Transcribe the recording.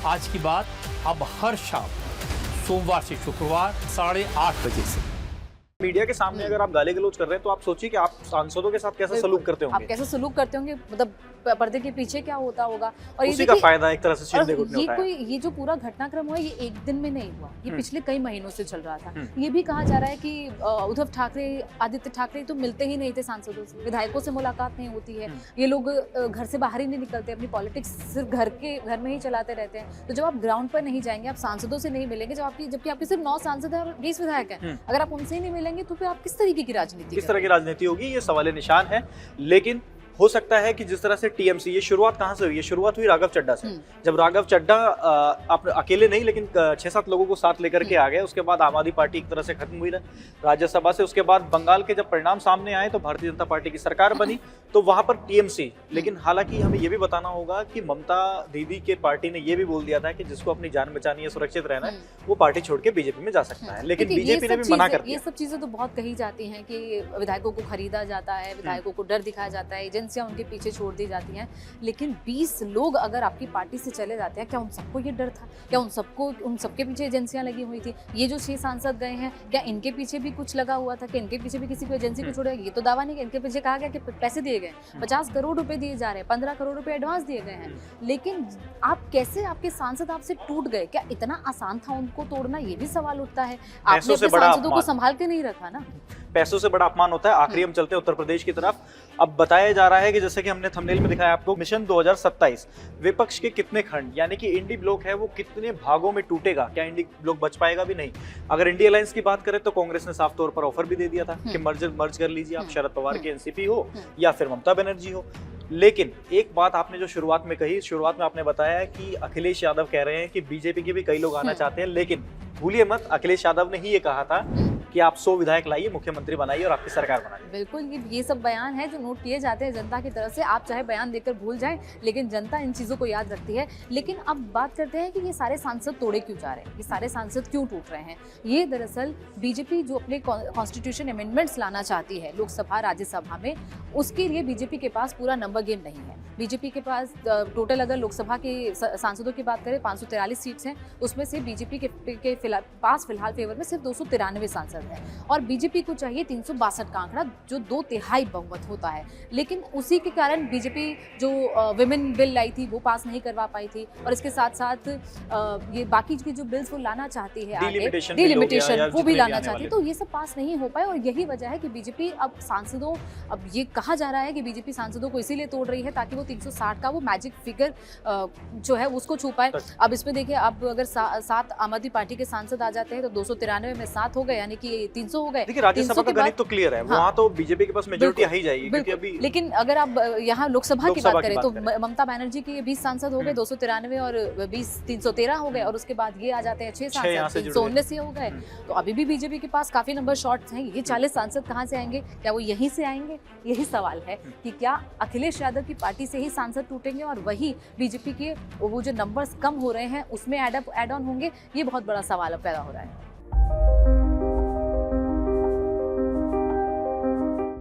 आज की बात अब हर शाम सोमवार से शुक्रवार 8:30 बजे से। मीडिया के सामने अगर आप गाली गलौज कर रहे हैं तो आप सोचिए कि आप सांसदों के साथ कैसे सलूक करते होंगे। आप कैसे सलूक करते होंगे, मतलब पर्दे के पीछे क्या होता होगा। और उसी का फायदा एक तरह से शिंदे गुट ने उठाया। ये जो पूरा घटनाक्रम हुआ ये एक दिन में नहीं हुआ, ये पिछले कई महीनों से चल रहा था। ये भी कहा जा रहा है कि उद्धव ठाकरे, आदित्य ठाकरे तो मिलते ही नहीं थे सांसदों से, विधायकों से मुलाकात नहीं होती है। ये लोग घर से बाहर ही नहीं निकलते, अपनी पॉलिटिक्स सिर्फ घर में ही चलाते रहते हैं। तो जब आप ग्राउंड पर नहीं जाएंगे, आप सांसदों से नहीं मिलेंगे, जबकि आपके सिर्फ 9 सांसद है और 20 विधायक है, अगर आप उनसे ही नहीं मिलेंगे तो फिर आप किस तरीके की राजनीति, किस तरह की राजनीति होगी, ये सवाल निशान है। लेकिन हो सकता है कि जिस तरह से टीएमसी, ये शुरुआत कहां से हुई? ये शुरुआत हुई राघव चड्ढा से। जब राघव चड्ढा अकेले नहीं लेकिन 6-7 लोगों को साथ लेकर के आ गए, उसके बाद आम आदमी पार्टी एक तरह से खत्म हुई राज्यसभा से। उसके बाद बंगाल के जब परिणाम सामने आए तो भारतीय जनता पार्टी की सरकार बनी, तो वहां पर टीएमसी। लेकिन हालांकि हमें यह भी बताना होगा कि ममता दीदी के पार्टी ने यह भी बोल दिया था कि जिसको अपनी जान बचानी है, सुरक्षित रहना है, वो पार्टी छोड़ के बीजेपी में जा सकता है। लेकिन बीजेपी ने भी मना कर दिया। ये सब चीजें तो बहुत कही जाती हैं कि विधायकों को खरीदा जाता है, विधायकों को डर दिखाया जाता है, एजेंसियां उनके पीछे छोड़ दी जाती हैं। लेकिन 20 लोग अगर आपकी पार्टी से चले जाते हैं, क्या उन सबको ये डर था? क्या उन सबके पीछे एजेंसियां लगी हुई थी? ये जो 6 सांसद गए हैं, क्या इनके पीछे भी कुछ लगा हुआ था कि इनके पीछे भी किसी को एजेंसी को छोड़ा? ये तो दावा नहीं कि इनके पीछे कहा गया कि पैसे दिए गए, 50 करोड़ रुपए दिए जा रहे हैं, 15 करोड़ रुपए एडवांस दिए गए हैं। लेकिन आप कैसे, आपके सांसद आपसे टूट गए? क्या इतना आसान था उनको तोड़ना? ये भी सवाल उठता है। आपने अपने सांसदों को संभाल के नहीं रखा ना। पैसों से बड़ा अपमान होता है। आखिरी हम चलते हैं उत्तर प्रदेश की तरफ। अब बताया जा रहा है कि जैसे कि हमने थंबनेल में दिखाया आपको, मिशन 2027 विपक्ष के कितने खंड, यानी कि इंडी ब्लॉक है वो कितने भागों में टूटेगा, क्या इंडी ब्लॉक बच पाएगा भी नहीं। अगर इंडी अलायंस की बात करें तो कांग्रेस ने साफ तौर पर ऑफर भी दे दिया था कि मर्ज कर लीजिए, आप शरद पवार के एनसीपी हो या फिर ममता बनर्जी हो। लेकिन एक बात आपने जो शुरुआत में कही, शुरुआत में आपने बताया कि अखिलेश यादव कह रहे हैं कि बीजेपी के भी कई लोग आना चाहते हैं, लेकिन भूलिए मत अखिलेश यादव ने ही ये कहा था कि आप 100 विधायक लाइए, मुख्यमंत्री बनाइए और आपकी सरकार बनाइए। बिल्कुल, ये सब बयान है जो नोट किए जाते हैं जनता की तरफ से। आप चाहे बयान देकर भूल जाएं, लेकिन जनता इन चीज़ों को याद रखती है। लेकिन अब बात करते हैं कि ये सारे सांसद तोड़े क्यों जा रहे हैं, ये सारे सांसद क्यों टूट रहे हैं। ये दरअसल बीजेपी जो अपने कॉन्स्टिट्यूशन अमेंडमेंट्स लाना चाहती है लोकसभा राज्यसभा में, उसके लिए बीजेपी के पास पूरा नंबर गेम नहीं है। बीजेपी के पास टोटल, अगर लोकसभा के सांसदों की बात करें, 543 सीट्स हैं, उसमें से बीजेपी के पास फिलहाल फेवर में सिर्फ 293 सांसद हैं और बीजेपी को चाहिए 362 का आंकड़ा, जो 2/3 बहुमत होता है। लेकिन उसी के कारण बीजेपी जो विमेन बिल लाई थी वो पास नहीं करवा पाई थी, और इसके साथ साथ ये बाकी की जो बिल्स वो लाना चाहती है आगे, डिलिमिटेशन वो भी लाना चाहती है, तो ये सब पास नहीं हो पाए। और यही वजह है कि बीजेपी अब सांसदों, अब ये कहा जा रहा है कि बीजेपी सांसदों को इसीलिए तोड़ रही है ताकि वो 360 का वो मैजिक फिगर जो है उसको छू पाए। अब इसमें देखिए, अब अगर 7 आम आदमी पार्टी के सांसद आ जाते हैं तो 293 में 7 हो गए, यानी कि 300 हो गए। देखिए राज्यसभा का गणित तो क्लियर है, वहाँ तो बीजेपी के पास मेजॉरिटी आ ही जाएगी, क्योंकि अभी। लेकिन अगर आप यहाँ लोकसभा की बात करें तो ममता बनर्जी के 20 सांसद हो गए, 293 और 20 313 हो गए, और उसके बाद ये आ जाते हैं 6 सांसद, 319 हो गए। तो अभी भी बीजेपी के पास काफी नंबर शॉर्ट हैं। ये 40 सांसद कहाँ से आएंगे? क्या वो यहीं से आएंगे? यही सवाल है कि क्या अखिलेश यादव की पार्टी से ही सांसद टूटेंगे और वही बीजेपी के वो जो नंबर्स कम हो रहे हैं उसमें ऐड ऑन होंगे? ये बहुत बड़ा सवाल पैदा हो रहा है।